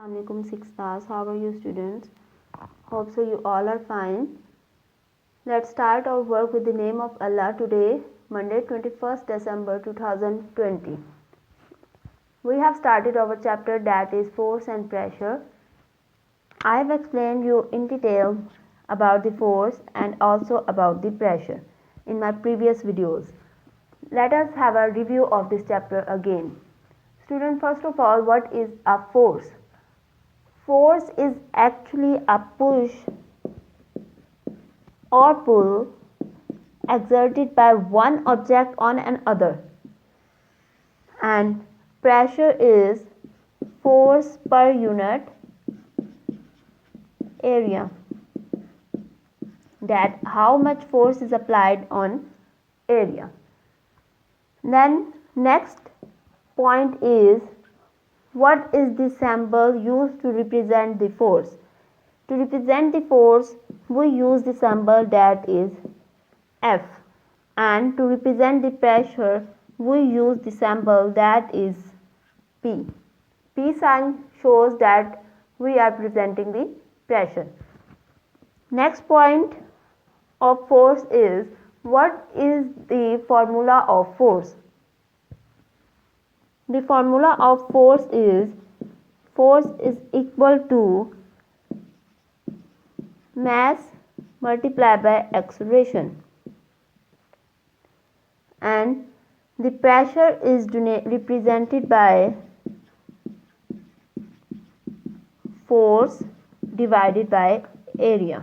Assalamualaikum 6th class. How are you students? Hope so you all are fine. Let's start our work with the name of Allah today, Monday 21st December 2020. We have started our chapter that is force and pressure. I have explained you in detail about the force and also about the pressure in my previous videos. Let us have a review of this chapter again. Student, first of all, what is a force? Force is actually a push or pull exerted by one object on another, and pressure is force per unit area, that how much force is applied on area. Then next point is, what is the symbol used to represent the force? To represent the force, we use the symbol that is F, and to represent the pressure, we use the symbol that is P. P sign shows that we are presenting the pressure. Next point of force is, what is the formula of force? The formula of force is equal to mass multiplied by acceleration, and the pressure is represented by force divided by area.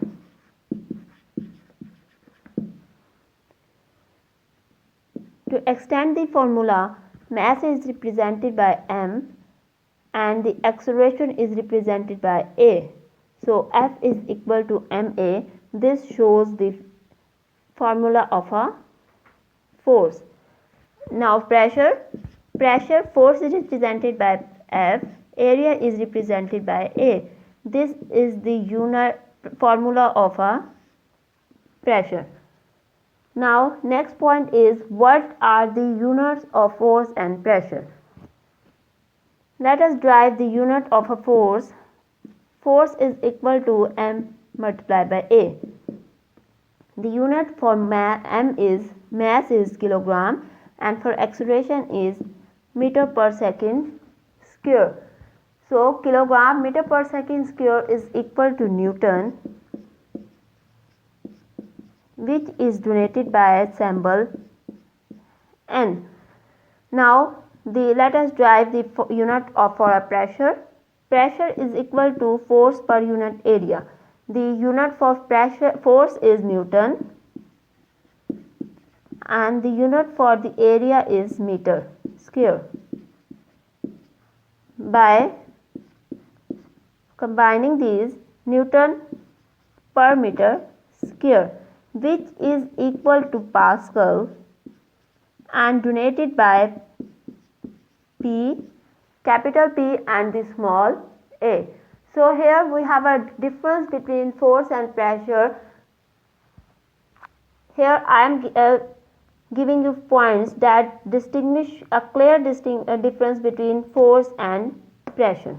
To extend the formula, mass is represented by m and the acceleration is represented by a. So F is equal to ma. This shows the formula of a force. Now pressure force is represented by F, area is represented by A. This is the unit formula of a pressure. Now next point is, what are the units of force and pressure? Let us derive the unit of a force. Force is equal to m multiplied by a. The unit for m is mass is kilogram, and for acceleration is meter per second square. So kilogram meter per second square is equal to Newton, which is denoted by symbol N. Now let us derive the unit for a pressure. Pressure is equal to force per unit area. The unit for force is Newton, and the unit for the area is meter square. By combining these, Newton per meter square, which is equal to Pascal, and denoted by P, capital P and the small a. So here we have a difference between force and pressure. Here I am giving you points that distinguish a clear difference between force and pressure.